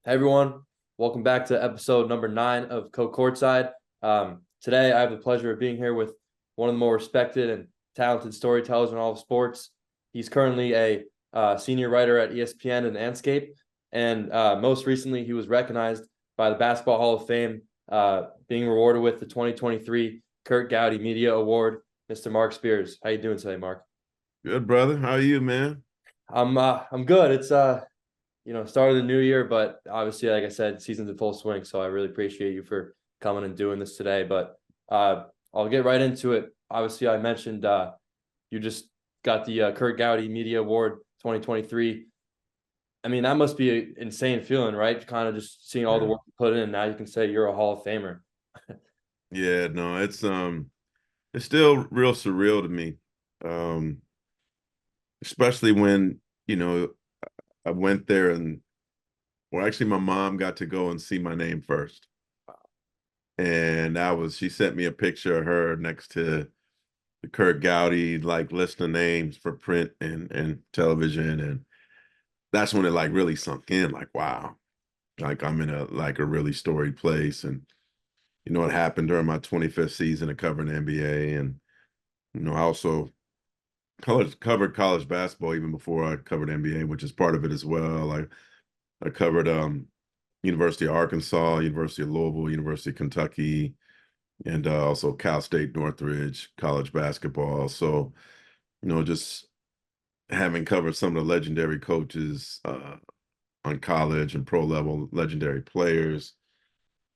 Hey everyone, welcome back to episode number 9 of Co-Courtside. Today I have the pleasure of being here with one of the more respected and talented storytellers in all of sports. He's currently a senior writer at ESPN and Andscape, and most recently he was recognized by the Basketball Hall of Fame, being rewarded with the 2023 Curt Gowdy Media Award. Mr. Marc Spears, how you doing today, Marc? Good, brother. How are you, man? I'm good. It's start of the new year, but obviously, like I said, season's in full swing. So I really appreciate you for coming and doing this today. But I'll get right into it. Obviously, I mentioned you just got the Curt Gowdy Media Award 2023. I mean, that must be an insane feeling, right? Kind of just seeing all the Yeah. work you put in, and now you can say you're a Hall of Famer. Yeah, no, it's still real surreal to me. Um, Especially when, you know, I went there and well, actually my mom got to go and see my name first. And she sent me a picture of her next to the Curt Gowdy, like list of names for print and television. And that's when it like really sunk in, like, wow, like I'm in a really storied place. And it happened during my 25th season of covering the NBA. And, I also covered college basketball even before I covered NBA, which is part of it as well. I covered University of Arkansas, University of Louisville, University of Kentucky, and also Cal State Northridge college basketball. So, just having covered some of the legendary coaches on college and pro level, legendary players.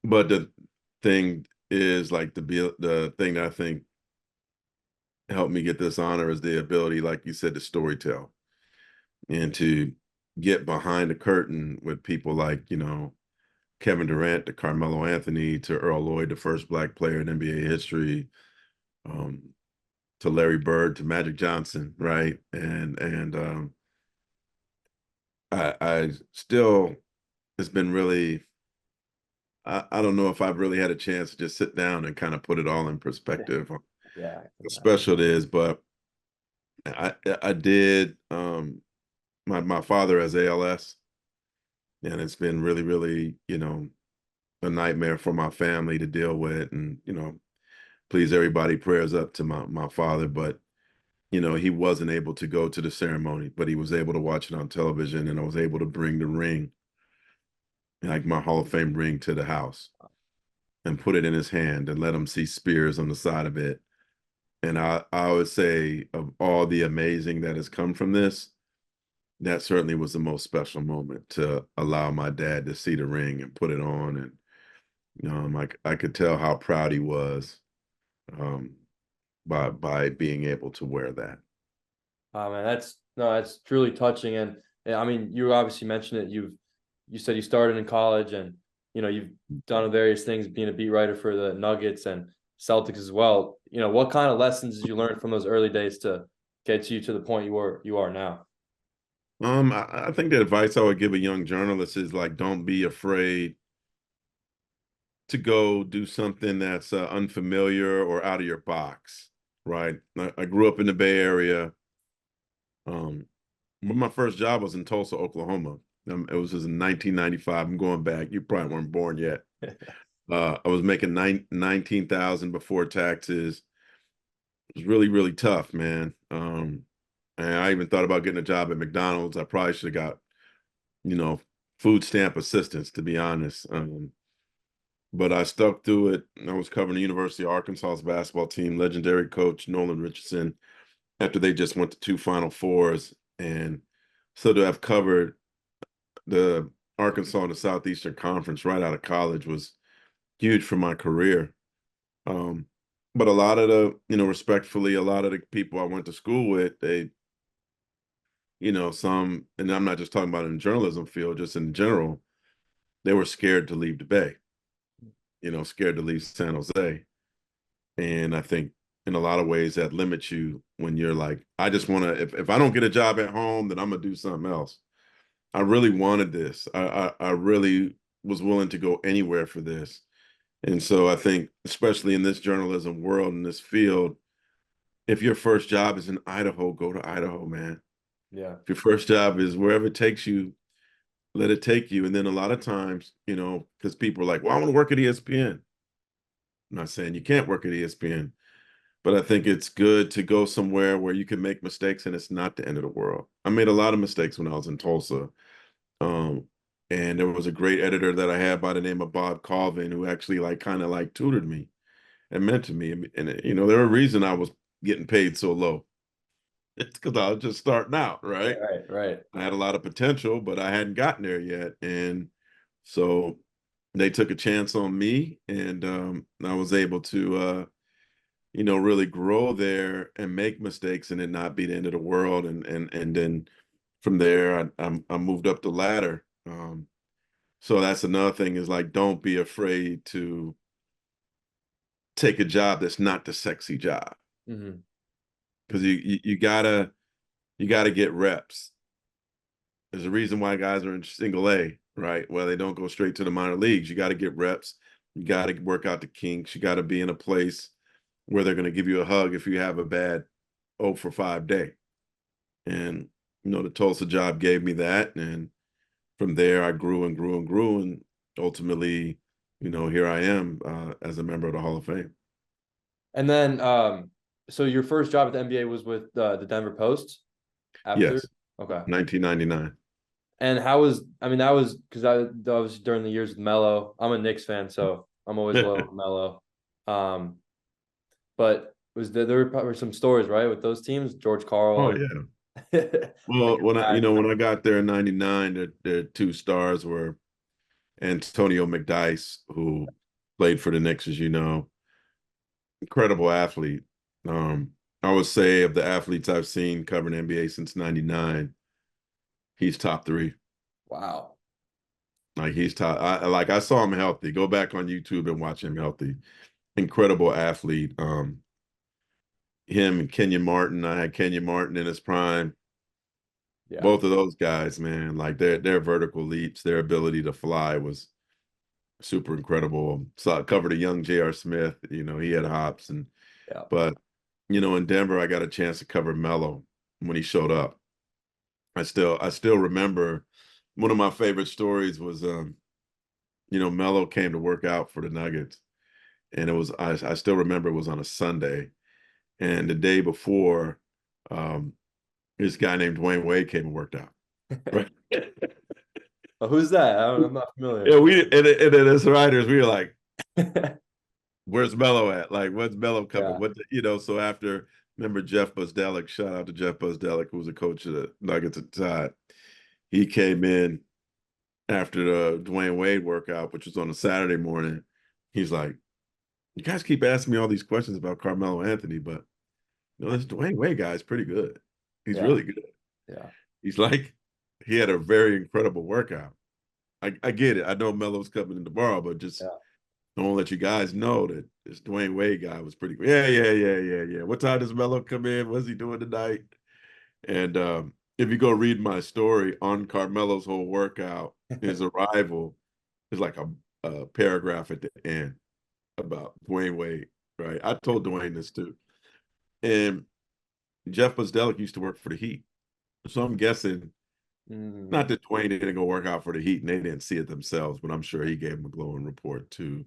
But the thing is, like the thing that I think helped me get this honor is the ability, like you said, to storytell and to get behind the curtain with people like, Kevin Durant to Carmelo Anthony to Earl Lloyd, the first Black player in NBA history, um, to Larry Bird to Magic Johnson, right? And I still, it's been really, I don't know if I've really had a chance to just sit down and kind of put it all in perspective, how Yeah. special it is. But I did. My father has ALS, and it's been really, really, a nightmare for my family to deal with. And please, everybody, prayers up to my father. But he wasn't able to go to the ceremony, but he was able to watch it on television, and I was able to bring the ring, like my Hall of Fame ring, to the house and put it in his hand and let him see Spears on the side of it. And I would say of all the amazing that has come from this, that certainly was the most special moment to allow my dad to see the ring and put it on. And I could tell how proud he was um, by being able to wear that. Oh man, that's truly touching. And I mean, you obviously mentioned it. You said you started in college, and you've done various things, being a beat writer for the Nuggets and Celtics as well. What kind of lessons did you learn from those early days to get you to the point you are now? I think the advice I would give a young journalist is like, don't be afraid to go do something that's unfamiliar or out of your box, right? I grew up in the Bay Area. Um, but my first job was in Tulsa, Oklahoma. It was just in 1995. I'm going back. You probably weren't born yet. I was making 19,000 before taxes. It was really, really tough, man. And I even thought about getting a job at McDonald's. I probably should have got, you know, food stamp assistance, to be honest. But I stuck through it. I was covering the University of Arkansas's basketball team, legendary coach Nolan Richardson, after they just went to 2 Final Fours. And so to have covered the Arkansas and the Southeastern Conference right out of college was huge for my career. Um, but a lot of respectfully, a lot of the people I went to school with, they, some, and I'm not just talking about in the journalism field, just in general, they were scared to leave the Bay, scared to leave San Jose. And I think in a lot of ways that limits you when you're like, I just want to, if I don't get a job at home, then I'm going to do something else. I really wanted this. I really was willing to go anywhere for this. And so I think, especially in this journalism world, in this field, if your first job is in Idaho, go to Idaho, man. Yeah. If your first job is wherever it takes you, let it take you. And then a lot of times, because people are like, well, I want to work at ESPN. I'm not saying you can't work at ESPN, but I think it's good to go somewhere where you can make mistakes and it's not the end of the world. I made a lot of mistakes when I was in Tulsa. Um, and there was a great editor that I had by the name of Bob Colvin who actually kind of tutored me and mentored me. And there were a reason I was getting paid so low. It's because I was just starting out, right? Right. I had a lot of potential, but I hadn't gotten there yet. And so they took a chance on me, and I was able to really grow there and make mistakes and it not be the end of the world. And then from there I moved up the ladder. So that's another thing is don't be afraid to take a job that's not the sexy job. Mm-hmm. Because you gotta get reps. There's a reason why guys are in single A, right? Well, they don't go straight to the minor leagues. You got to get reps. You got to work out the kinks. You got to be in a place where they're going to give you a hug if you have a bad 0 for 5 day. And, the Tulsa job gave me that. And from there, I grew and grew and grew. And ultimately, here I am as a member of the Hall of Fame. And then, so your first job at the NBA was with the Denver Post after? Yes. Okay. 1999. And how was, I mean, that was because that was during the years with Melo. I'm a Knicks fan, so I'm always loyal to Melo. But there were probably some stories, right, with those teams, George Oh, Karl. yeah. Well, when I got there in 99, the two stars were Antonio McDyess, who played for the Knicks, as you know, incredible athlete. I would say of the athletes I've seen covering NBA since 99, he's top 3. Wow. He's top. I saw him healthy. Go back on YouTube and watch him healthy. Incredible athlete. Him and Kenyon Martin. I had Kenyon Martin in his prime. Yeah. Both of those guys, man, their vertical leaps, their ability to fly was super incredible. So I covered a young J.R. Smith. He had hops Yeah. but in Denver, I got a chance to cover Melo when he showed up. I still remember one of my favorite stories was Melo came to work out for the Nuggets, and it was I still remember it was on a Sunday, and the day before, this guy named Dwayne Wade came and worked out. Right? Well, who's that? I'm not familiar. Yeah, and as writers, we were like, where's Melo at? What's Melo coming? Yeah. So after, remember Jeff Buzdelic, shout out to Jeff Buzdelic, who was a coach of the Nuggets at the time. He came in after the Dwayne Wade workout, which was on a Saturday morning. He's like, you guys keep asking me all these questions about Carmelo Anthony, but this Dwayne Wade guy is pretty good. He's really good. Yeah. He's he had a very incredible workout. I get it. I know Melo's coming in tomorrow, but just I want to let you guys know that this Dwayne Wade guy was pretty good. Yeah. What time does Melo come in? What's he doing tonight? And if you go read my story on Carmelo's whole workout, his arrival is a paragraph at the end about Dwayne Wade, right? I told Dwayne this too. And Jeff Buzdelic used to work for the Heat. So I'm guessing, not that Dwayne didn't go work out for the Heat and they didn't see it themselves, but I'm sure he gave him a glowing report too.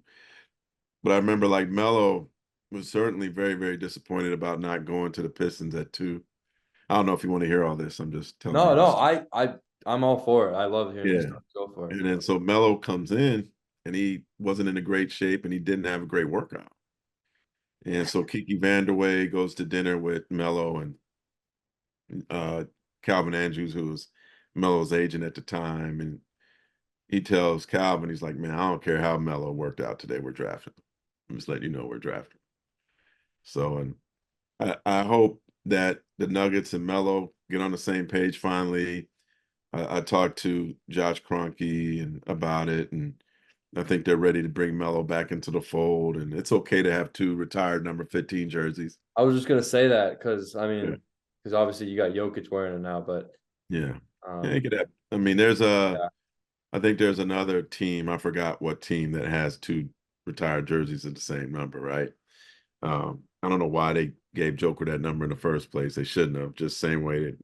But I remember Melo was certainly very, very disappointed about not going to the Pistons at 2. I don't know if you want to hear all this. I'm just telling you. No, I'm all for it. I love hearing this stuff. Go for it. And then so Melo comes in and he wasn't in a great shape and he didn't have a great workout. And so Kiki Vanderway goes to dinner with Melo and Calvin Andrews, who was Melo's agent at the time. And he tells Calvin, he's like, man, I don't care how Melo worked out today. We're drafting. I'm just letting you know we're drafting. So, and I hope that the Nuggets and Melo get on the same page finally. I talked to Josh Kroenke about it, and I think they're ready to bring Melo back into the fold. And it's okay to have 2 retired number 15 jerseys. I was just gonna say that because because obviously you got Jokic wearing it now, but you could have. I mean, I think there's another team. I forgot what team that has 2 retired jerseys at the same number, right? I don't know why they gave Joker that number in the first place. They shouldn't have. Just same way that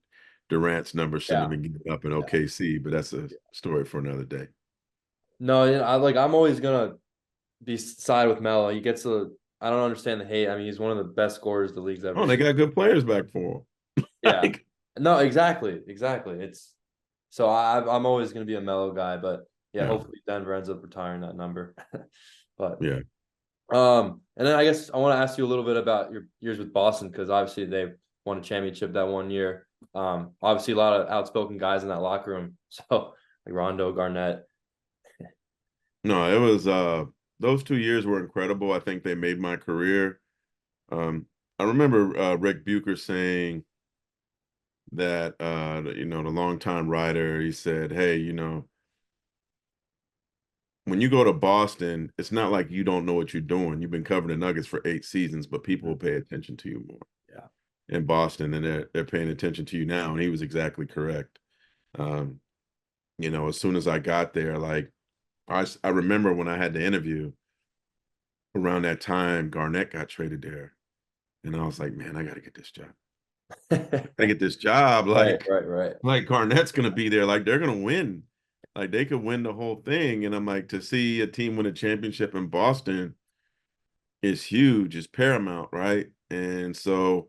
Durant's numbers shouldn't Yeah. have been given up in Yeah. OKC, but that's a story for another day. No, yeah, I'm always gonna be side with Melo. He gets I don't understand the hate. I mean, he's one of the best scorers the league's ever Oh, they seen. got good players back for him. Yeah. Like, No, exactly. It's so I'm always gonna be a Melo guy, but yeah, yeah, hopefully Denver ends up retiring that number. But yeah. and then I guess I want to ask you a little bit about your years with Boston because obviously they won a championship that one year. Obviously a lot of outspoken guys in that locker room. So like Rondo, Garnett. No, it was those 2 years were incredible. I think they made my career. I remember Rick Bucher saying that the longtime writer, he said, "Hey, when you go to Boston, it's not like you don't know what you're doing. You've been covering the Nuggets for 8 seasons, but people will pay attention to you more Yeah. in Boston, and they're paying attention to you now." And he was exactly correct. Um, as soon as I got there, like I remember when I had the interview around that time, Garnett got traded there, and I was like, man, I got to get this job. I get this job. Right, Like, right, right. like Garnett's gonna be there. Like they're gonna win. Like they could win the whole thing. And I'm like, to see a team win a championship in Boston is huge, is paramount, right? And so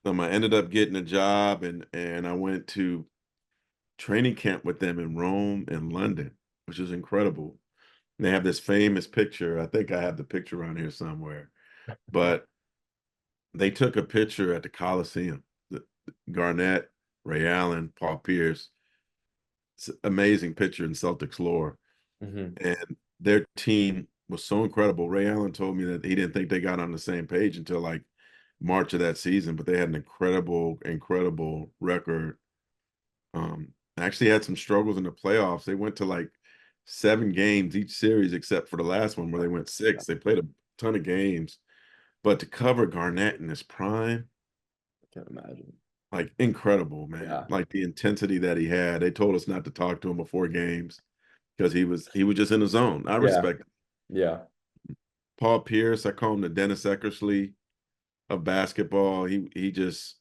I ended up getting a job, and I went to training camp with them in Rome and London, which is incredible. And they have this famous picture. I think I have the picture around here somewhere, but they took a picture at the Coliseum. Garnett, Ray Allen, Paul Pierce. It's an amazing picture in Celtics lore. Mm-hmm. And their team was so incredible. Ray Allen told me that he didn't think they got on the same page until like March of that season, but they had an incredible, incredible record. Actually had some struggles in the playoffs. They went to like 7 games each series, except for the last one where they went 6. They played a ton of games, but to cover Garnett in his prime, I can't imagine. like incredible, man. Yeah. Like the intensity that he had. They told us not to talk to him before games because he was just in the zone. I Yeah. respect it. Yeah. Paul Pierce, I call him the Dennis Eckersley of basketball. He just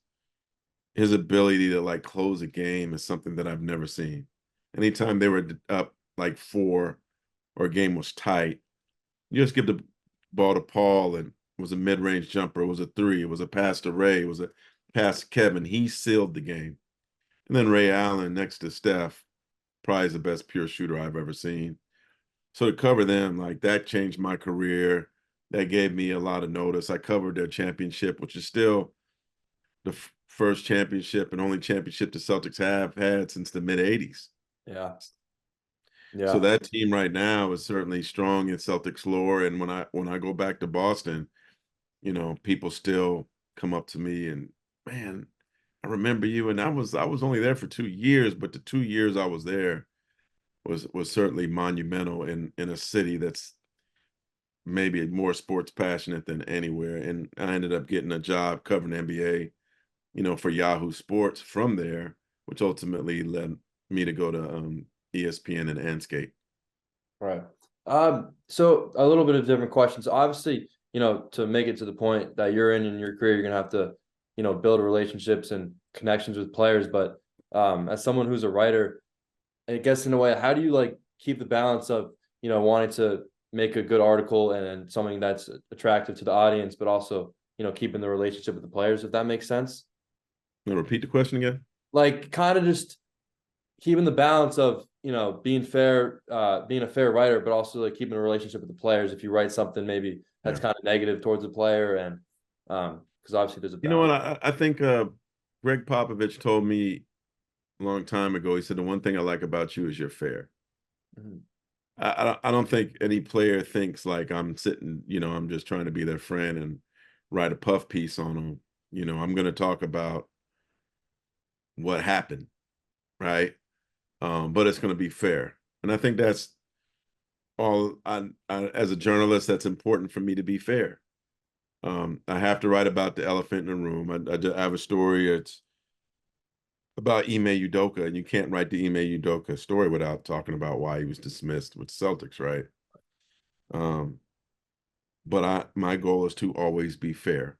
his ability to like close a game is something that I've never seen. Anytime they were up like 4 or a game was tight, you just give the ball to Paul, and it was a mid-range jumper, it was a three, it was a pass to Ray, it was a pass to Kevin. He sealed the game. And then Ray Allen next to Steph, probably is the best pure shooter I've ever seen. So to cover them, like that changed my career. That gave me a lot of notice. I covered their championship, which is still the first championship and only championship the Celtics have had since the mid 80s. Yeah. So Yeah. that team right now is certainly strong in Celtics lore. And when I go back to Boston, people still come up to me and, man, I remember you. And I was only there for 2 years, but the 2 years I was there was certainly monumental in a city that's maybe more sports passionate than anywhere. And I ended up getting a job covering NBA, for Yahoo Sports from there, which ultimately led me to go to ESPN and Andscape. Right. So a little bit of different questions. Obviously, to make it to the point that you're in your career, you're gonna have to, build relationships and connections with players. But as someone who's a writer, I guess in a way, how do you like keep the balance of, wanting to make a good article and something that's attractive to the audience, but also, keeping the relationship with the players, if that makes sense? You want to repeat the question again? Like kind of just keeping the balance of being fair, being a fair writer, but also like keeping a relationship with the players. If you write something maybe that's Yeah. kind of negative towards the player, and because obviously there's a You know what? balance. I think Greg Popovich told me a long time ago. He said the one thing I like about you is you're fair. Mhm. I don't think any player thinks like I'm sitting, I'm just trying to be their friend and write a puff piece on them. I'm going to talk about what happened, right? But it's going to be fair. And I think that's all as a journalist, that's important for me to be fair. I have to write about the elephant in the room. I have a story. It's about Ime Udoka, and you can't write the Ime Udoka story without talking about why he was dismissed with Celtics, right? But my goal is to always be fair.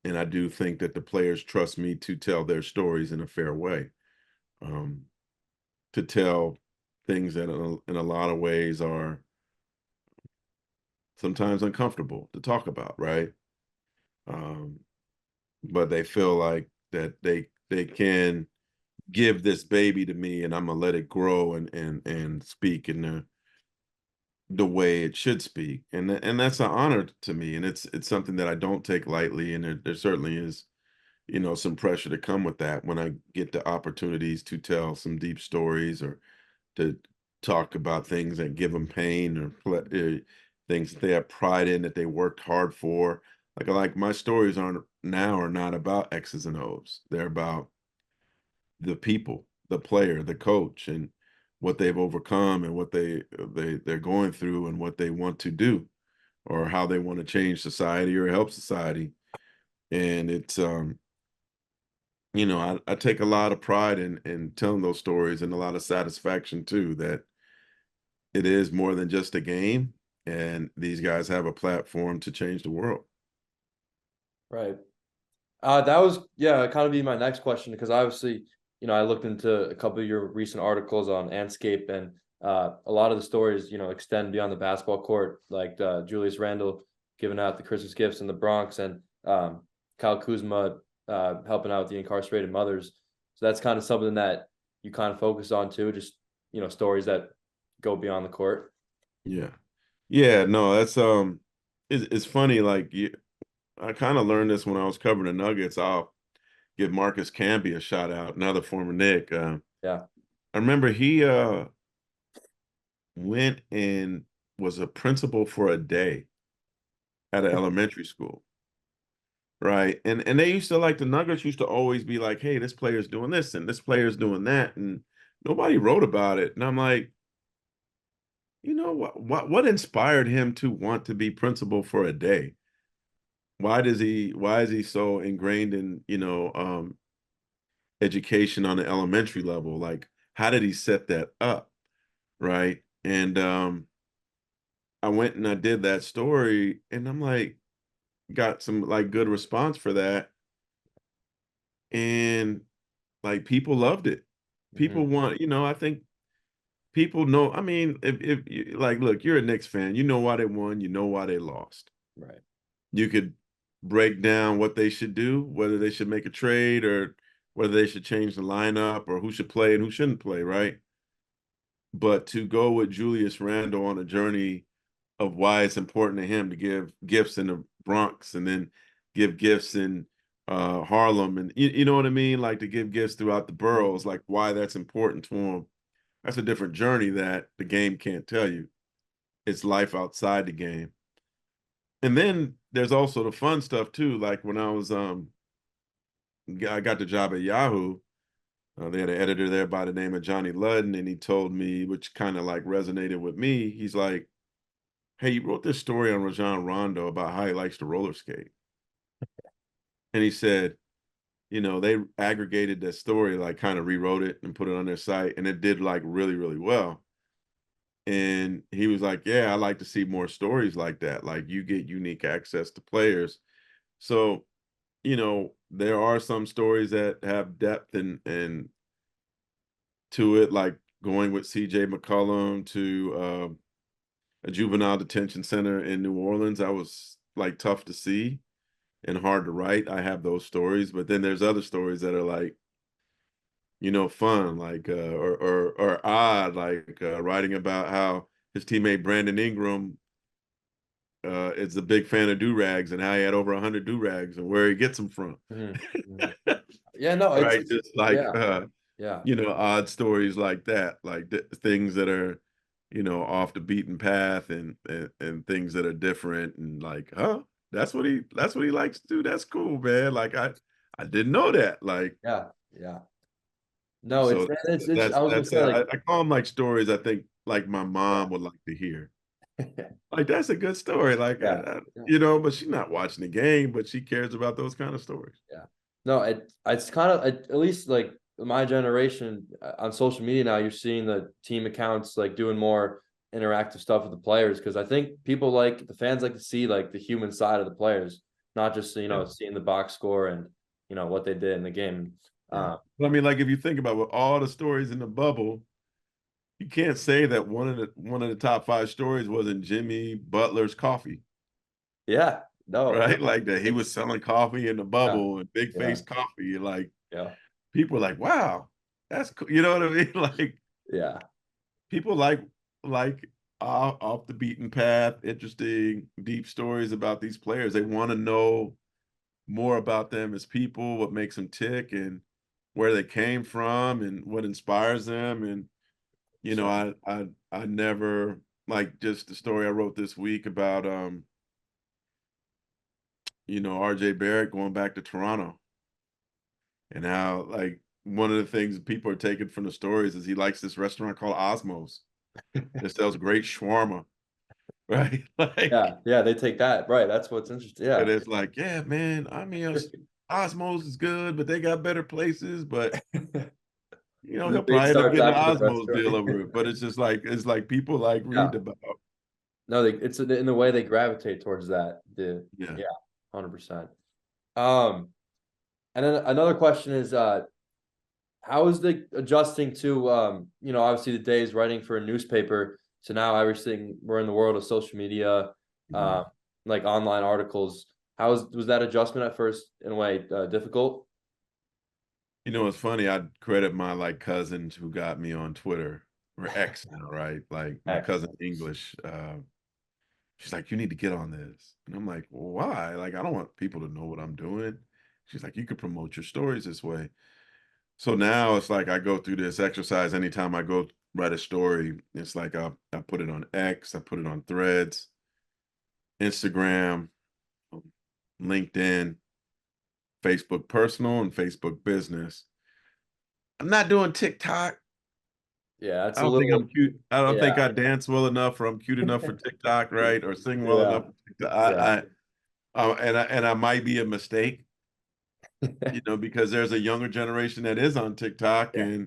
And I do think that the players trust me to tell their stories in a fair way, um, to tell things that in a lot of ways are sometimes uncomfortable to talk about, right? Um, but they feel like that they can give this baby to me and I'm gonna let it grow and speak in the way it should speak. And that's an honor to me. And it's something that I don't take lightly. And there certainly is, some pressure to come with that when I get the opportunities to tell some deep stories or to talk about things that give them pain or things that they have pride in that they worked hard for. Like my stories are not about X's and O's. They're about the people, the player, the coach, and what they've overcome and what they're going through and what they want to do or how they want to change society or help society. And it's I take a lot of pride in telling those stories and a lot of satisfaction too that it is more than just a game and these guys have a platform to change the world. Right. That was, yeah, kind of be my next question, because obviously, I looked into a couple of your recent articles on Andscape, and a lot of the stories, extend beyond the basketball court, like Julius Randle giving out the Christmas gifts in the Bronx, and Kyle Kuzma helping out with the incarcerated mothers. So that's kind of something that you kind of focus on too, just, stories that go beyond the court. Yeah. Yeah, no, that's it's funny like I kind of learned this when I was covering the Nuggets. I'll give Marcus Camby a shout out, another former Knick. Yeah. I remember he went and was a principal for a day at an elementary school. Right. And they used to like the Nuggets used to always be like, hey, this player's doing this and this player's doing that. And nobody wrote about it. And I'm like, what inspired him to want to be principal for a day? Why is he so ingrained in, education on the elementary level? Like, how did he set that up? Right. And I went and I did that story and I'm like, got some like good response for that. And like people loved it. People Hmm. want, I think people know. I mean, if you like, look, you're a Knicks fan, you know why they won, you know why they lost. Right. You could break down what they should do, whether they should make a trade or whether they should change the lineup or who should play and who shouldn't play, right? But to go with Julius Randle on a journey of why it's important to him to give gifts in the Bronx and then give gifts in Harlem and you know what I mean? Like to give gifts throughout the boroughs, like why that's important to him. That's a different journey that the game can't tell you. It's life outside the game. And then there's also the fun stuff too. Like when I got the job at Yahoo, they had an editor there by the name of Johnny Ludden, and he told me, which kind of like resonated with me. He's like, "Hey, you wrote this story on Rajon Rondo about how he likes to roller skate," and he said, they aggregated that story, like kind of rewrote it and put it on their site, and it did like really, really well. And he was like, "Yeah, I like to see more stories like that. Like you get unique access to players." So, there are some stories that have depth and to it, like going with CJ McCollum to a juvenile detention center in New Orleans. That was like tough to see and hard to write. I have those stories, but then there's other stories that are like, fun, like or odd, like writing about how his teammate Brandon Ingram is a big fan of do-rags and how he had over 100 do-rags and where he gets them from. Hmm. Hmm. Yeah, no, Right. Just like yeah, yeah. odd stories like that, like things that are, off the beaten path and things that are different and like, huh? That's what he likes to do. That's cool, man. Like I didn't know that. Like Yeah, yeah. No, so it's I was gonna say, like, I call them like stories I think like my yeah. mom would like to hear. Like that's a good story. Like Yeah, yeah, but she's not watching the game, but she cares about those kind of stories. yeah. No, it's kind of, at least like my generation, on social media now, you're seeing the team accounts like doing more interactive stuff with the players, because I think the fans like to see like the human side of the players. not just, Yeah. seeing the box score and, what they did in the game. Yeah. I mean, like if you think about with all the stories in the bubble, you can't say that one of the top 5 stories wasn't Jimmy Butler's coffee, Yeah, no, right? Like that he was selling coffee in the yeah, bubble and big yeah, face coffee. Like yeah, people are like, wow, that's cool. You know what I mean? Like yeah, people like off the beaten path, interesting, deep stories about these players. They want to know more about them as people, what makes them tick, and where they came from, and what inspires them. And so, I never like just the story I wrote this week about RJ Barrett going back to Toronto and how like one of the things people are taking from the stories is he likes this restaurant called Osmos that sells great shawarma, right? Like, yeah, yeah, they take that, right? That's what's interesting. and Yeah, it's like, yeah, man, I mean, Osmos is good, but they got better places. But the he'll debate probably end up starts getting an after the Osmos restaurant. deal over it. But it's like people like Yeah, read about, no, it's in the way they gravitate towards that. yeah. Yeah, 100%. Um, and then another question is, how is the adjusting to, obviously the days writing for a newspaper to now everything we're in the world of social media, Mhm. um, like online articles. Was that adjustment at first in a way difficult? It's funny. I credit my like cousins who got me on Twitter or X now, right? Like my Heck, cousin English. She's like, you need to get on this. And I'm like, well, why? Like, I don't want people to know what I'm doing. She's like, you could promote your stories this way. So now it's like I go through this exercise anytime I go write a story. It's like I put it on X, I put it on Threads, Instagram, LinkedIn, Facebook personal, and Facebook business. I'm not doing TikTok. yeah, I it's a don't think little, I'm cute. I don't think yeah, I dance well enough or I'm cute enough for TikTok, right? Or sing well yeah, enough for TikTok. yeah, And I might be a mistake, because there's a younger generation that is on TikTok yeah,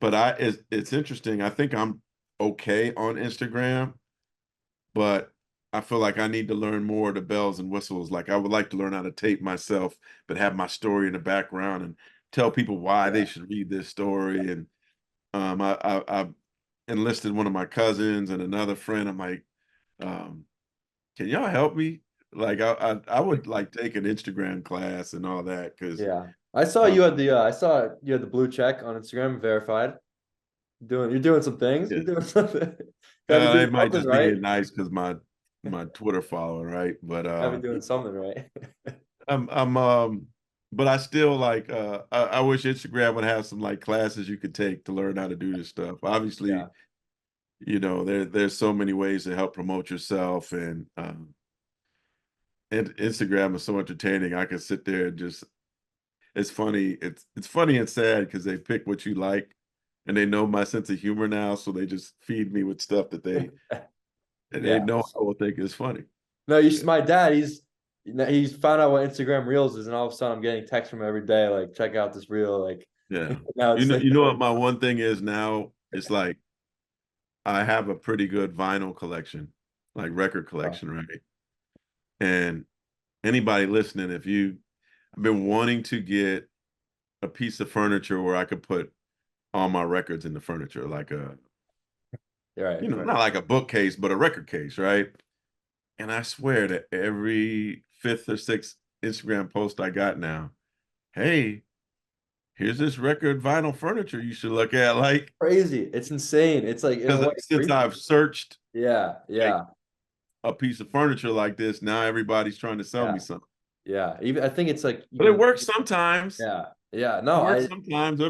but it's interesting. I think I'm okay on Instagram, but I feel like I need to learn more of the bells and whistles. Like I would like to learn how to tape myself, but have my story in the background and tell people why they yeah, should read this story. And I've enlisted one of my cousins and another friend. I'm like, um, can y'all help me? Like I would like take an Instagram class and all that because yeah. um, I saw you had the blue check on Instagram verified. You're doing some things. yeah, You're doing something. Gotta be doing it might something just be right. being nice because my Twitter follower, right? But Gotta be doing something right. I'm but I still like I wish Instagram would have some like classes you could take to learn how to do this stuff. Obviously, Yeah, there's so many ways to help promote yourself and Instagram is so entertaining. I can sit there and just it's funny. It's funny and sad because they pick what you like and they know my sense of humor now, so they just feed me with stuff that they yeah. know I will think is funny. No, Yeah. my dad. He's found out what Instagram Reels is, and all of a sudden I'm getting texts from him every day, like check out this reel. Like Yeah. now You it's know, like, you know what my one thing is now? It's like I have a pretty good vinyl collection, like record collection, right? And anybody listening, I've been wanting to get a piece of furniture where I could put all my records in the furniture, like right, right. not like a bookcase, but a record case, right? And I swear that every fifth or sixth Instagram post I got now, hey, here's this record vinyl furniture you should look at, like, Crazy. It's insane. It's like in a because way since creepy. I've searched Yeah, like yeah, a piece of furniture like this, now everybody's trying to sell yeah, me something. yeah. Even I think it's like But it even works sometimes. yeah, yeah. It No, works sometimes.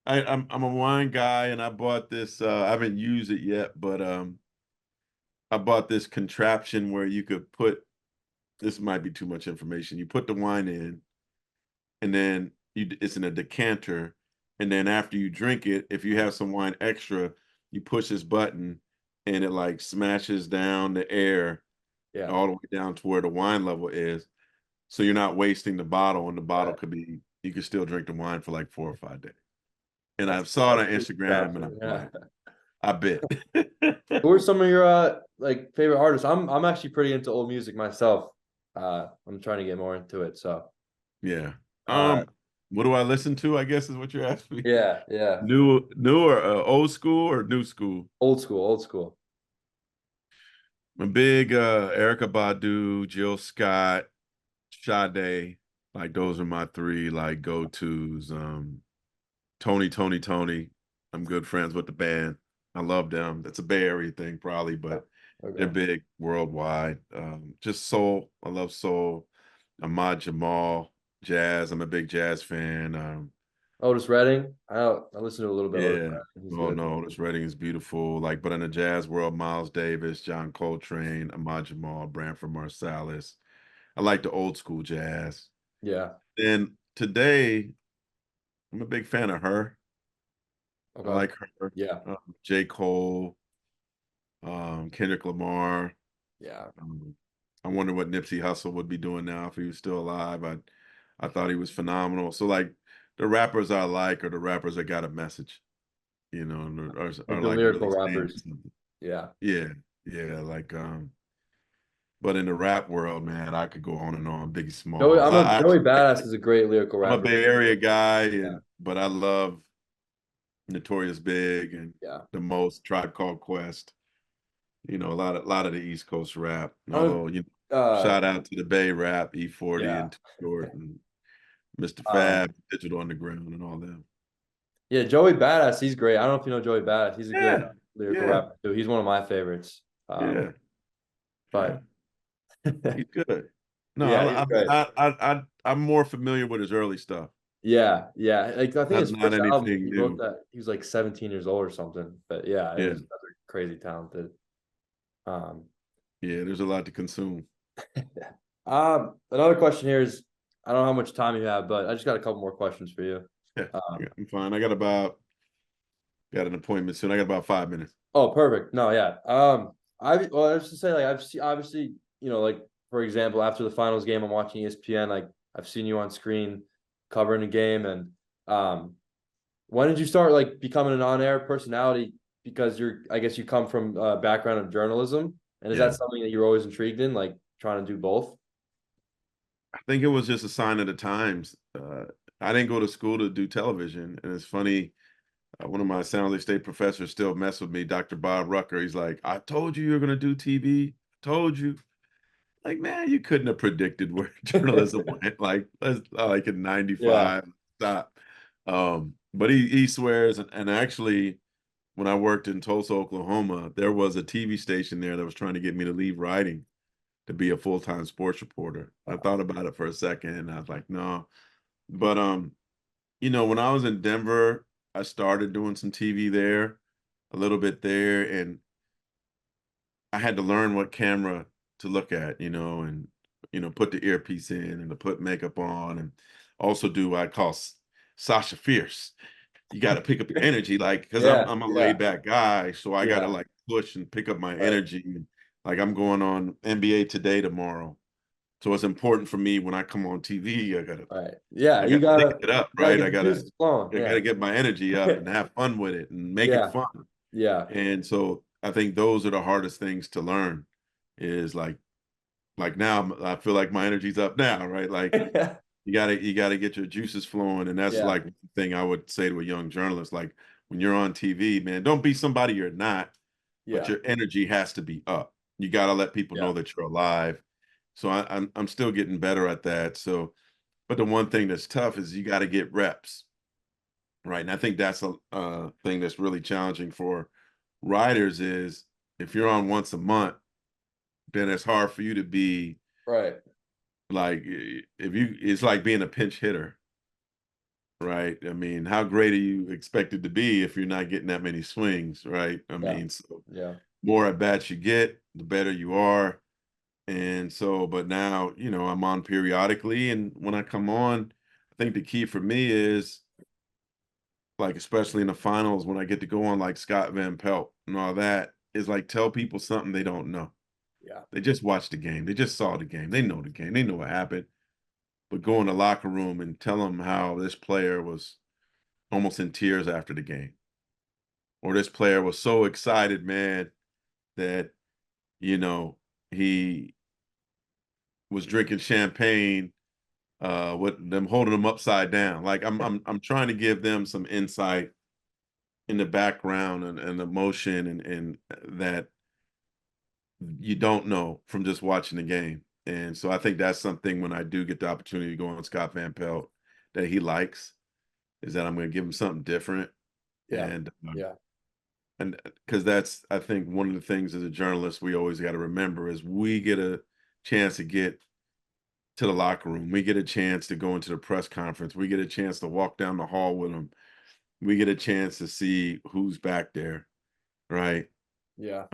I'm a wine guy and I bought this I haven't used it yet, but I bought this contraption where you could put this might be too much information. You put the wine in and then it's in a decanter and then after you drink it, if you have some wine extra, you push this button and it like smashes down the air yeah, all the way down to where the wine level is. So you're not wasting the bottle, and the bottle right. could be you could still drink the wine for like 4 or 5 days. And I That's saw it that's on pretty Instagram, and contraption. I'm Yeah. like, I bet. Who are some of your like favorite artists? I'm actually pretty into old music myself. I'm trying to get more into it. So Yeah. uh, What do I listen to? I guess is what you're asking me. yeah, yeah, New or old school or new school? old school, old school. I'm a big Erica Badu, Jill Scott, Sade. Like those are my three like go-tos. Tony. I'm good friends with the band. I love them. That's a Bay Area thing, probably, Yeah. but they're Okay. big worldwide. Just soul. I love soul. Ahmad Jamal, jazz. I'm a big jazz fan. Otis Redding. I listened to a little bit of Otis Yeah. Redding. He's Oh good. no, this Reading is beautiful. Like, but in the jazz world, Miles Davis, John Coltrane, Ahmad Jamal, Branford Marsalis. I like the old school jazz. Yeah. And today, I'm a big fan of her. I Okay. like her. Yeah. J. Cole, Kendrick Lamar. Yeah. Um, I wonder what Nipsey Hussle would be doing now if he was still alive. I thought he was phenomenal. So like the rappers I like are the rappers that got a message, and Like are the like lyrical really saying rappers. something. Yeah. Yeah, yeah. Like but in the rap world, man, I could go on and on. Biggie Smalls. Joey Badass is a great lyrical I'm a rapper. Bay Area guy, Yeah. but I love Notorious Big and Yeah. the most Tribe Called Quest. A lot of the East Coast rap. I don't, Although, uh, shout out to the Bay Rap, E40 yeah. and Too Short and Mr. Um, Fab, Digital Underground, and all them. yeah, Joey Badass, he's great. I don't know if you know Joey Badass. He's a great Yeah, lyrical yeah, rapper too. He's one of my favorites. yeah, yeah. But He's good. No, yeah, he's great. I'm more familiar with his early stuff. Yeah, yeah. Like I think his Not first album, anything he wrote new. that he was like 17 years old or something. But yeah, Yeah, those are crazy talented. Um, yeah. There's a lot to consume. Another question here is I don't know how much time you have, but I just got a couple more questions for you. Yeah, Um, I'm fine. Got an appointment soon. I got about 5 minutes. oh, perfect. No, yeah. I was to say like I've seen obviously, like for example, after the finals game, I'm watching ESPN. Like I've seen you on screen covering a game, and when did you start like becoming an on-air personality? Because I guess you come from a background of journalism, and is Yeah. that something that you're always intrigued in, like trying to do both? I think it was just a sign of the times. I didn't go to school to do television, and it's funny. One of my San Jose State professors still mess with me, Dr. Bob Rucker. He's like, "I told you you're going to do TV. Told you." Like, man, you couldn't have predicted where journalism went. Like in Yeah. '95, stop. But he swears, and actually, when I worked in Tulsa, Oklahoma, there was a TV station there that was trying to get me to leave writing to be a full-time sports reporter. I thought about it for a second and I was like, no. But when I was in Denver, I started doing some TV there, a little bit there, and I had to learn what camera to look at, and put the earpiece in and to put makeup on and also do what I call Sasha Fierce. You got to pick up your energy, like because I'm Yeah. I'm a laid Yeah. back guy, so I got to Yeah. like push and pick up my Right. energy. Like I'm going on NBA Today tomorrow, so it's important for me when I come on TV. I gotta Right. Yeah. I You gotta pick gotta it up, gotta right? get the juices flowing. I gotta Yeah. get my energy up and have fun with it and make it Yeah. fun. Yeah. And so I think those are the hardest things to learn. Is like now I feel like my energy's up now, right? Like you gotta get your juices flowing, and that's Yeah. like the thing I would say to a young journalist. Like when you're on TV, man, don't be somebody you're not, but Yeah. your energy has to be up. You gotta let people Yeah. know that you're alive. So I'm still getting better at that. So, but the one thing that's tough is you got to get reps, right? And I think that's a thing that's really challenging for writers is if you're on once a month, then it's hard for you to be Right. like it's like being a pinch hitter, right? I mean, how great are you expected to be if you're not getting that many swings, right? I Yeah. mean, so Yeah. more at bats you get, the better you are. And so, but now, I'm on periodically. And when I come on, I think the key for me is like, especially in the finals, when I get to go on like Scott Van Pelt and all that, is like tell people something they don't know. Yeah. They just watched the game. They just saw the game. They know the game. They know what happened. But go in the locker room and tell them how this player was almost in tears after the game. Or this player was so excited, man, that, you know, he was drinking champagne with them holding them upside down. Like I'm trying to give them some insight in the background and emotion and that you don't know from just watching the game. And so I think that's something when I do get the opportunity to go on Scott Van Pelt that he likes is that I'm going to give him something different. Yeah. And Yeah. and because that's I think one of the things as a journalist we always got to remember is we get a chance to get to the locker room. We get a chance to go into the press conference. We get a chance to walk down the hall with them. We get a chance to see who's back there, right? Yeah.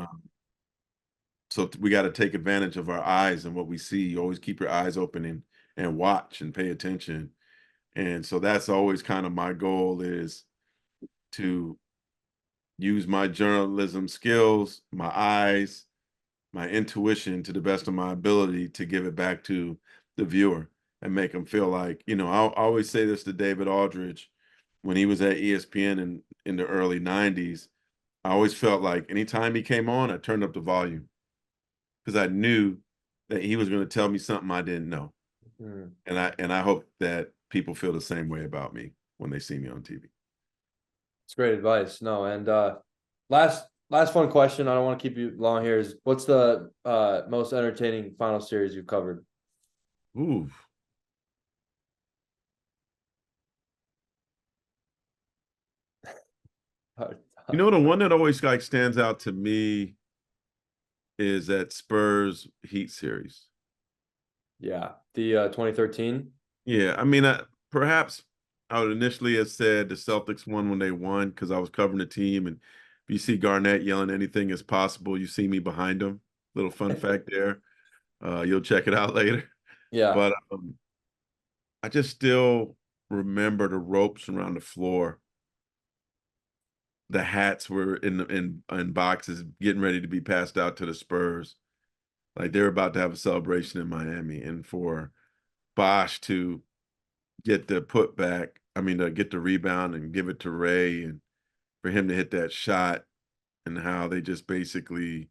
So we got to take advantage of our eyes and what we see. You always keep your eyes open and watch and pay attention. And so that's always kind of my goal is to use my journalism skills, my eyes, my intuition to the best of my ability to give it back to the viewer and make them feel like, I always say this to David Aldridge when he was at ESPN in the early 90s. I always felt like anytime he came on, I turned up the volume because I knew that he was going to tell me something I didn't know. Mm. And I hope that people feel the same way about me when they see me on TV. It's great advice. No, and last fun question. I don't want to keep you long here. Is what's the most entertaining final series you've covered? Ooh. The one that always like stands out to me is that Spurs Heat series. Yeah, the 2013. Yeah, I mean, perhaps I would initially have said the Celtics won when they won because I was covering the team, and if you see Garnett yelling anything is possible, you see me behind him. Little fun fact there. You'll check it out later. Yeah. But I just still remember the ropes around the floor. The hats were in boxes getting ready to be passed out to the Spurs. Like they're about to have a celebration in Miami. And for Bosh to get the putback, to get the rebound and give it to Ray, and for him to hit that shot, and how they just basically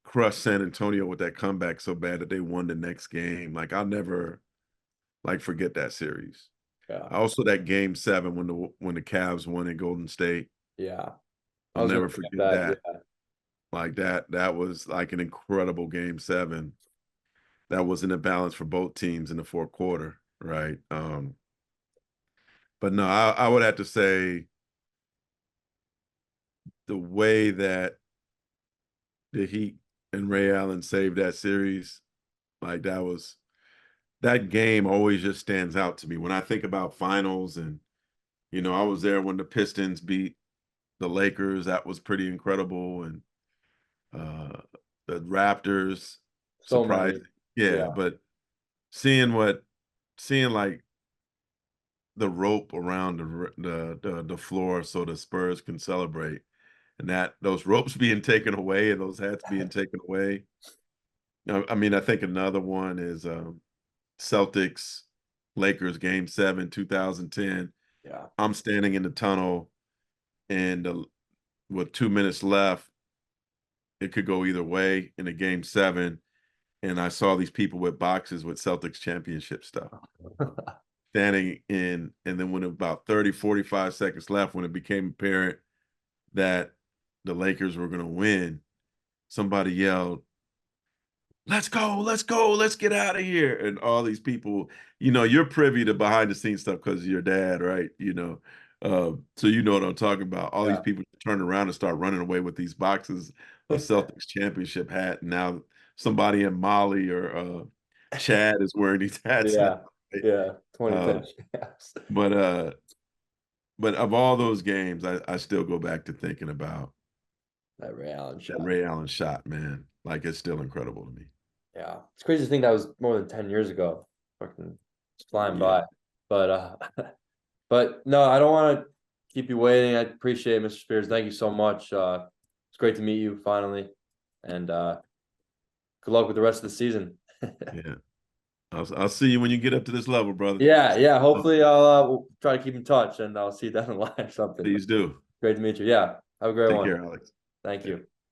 crushed San Antonio with that comeback so bad that they won the next game. Like I'll never forget that series. Yeah. Also that game 7 when the Cavs won at Golden State. Yeah. I'll never forget that. Yeah. Like that was like an incredible game 7. That was in a balance for both teams in the fourth quarter, right? But no, I would have to say the way that the Heat and Ray Allen saved that series, like that game always just stands out to me when I think about finals. And I was there when the Pistons beat the Lakers. That was pretty incredible. And the Raptors, So surprising. many. Yeah, Yeah. but seeing like the rope around the floor so the Spurs can celebrate, and that those ropes being taken away and those hats being taken away. I think another one is Celtics Lakers game 7 2010. Yeah. I'm standing in the tunnel and with 2 minutes left, it could go either way in a game 7. And I saw these people with boxes with Celtics championship stuff standing in. And then when about 30, 45 seconds left, when it became apparent that the Lakers were going to win, somebody yelled, let's go, let's get out of here. And all these people, you're privy to behind the scenes stuff because of your dad, right? So you know what I'm talking about. All these people turn around and start running away with these boxes of Celtics championship hat. And now somebody in Mali or Chad is wearing these hats Yeah. now. Right? Yeah. 2010. But of all those games, I still go back to thinking about that Ray Allen shot. That Ray Allen shot, man. Like it's still incredible to me. Yeah. It's crazy to think that was more than 10 years ago. Fucking it's flying by. But but no, I don't want to keep you waiting. I appreciate it, Mr. Spears. Thank you so much. It's great to meet you finally. And good luck with the rest of the season. Yeah. I'll see you when you get up to this level, brother. Yeah. Hopefully I'll we'll try to keep in touch and I'll see you down the line or something. Please do. Great to meet you. Yeah. Have a great one. Take care, Alex. Thank you.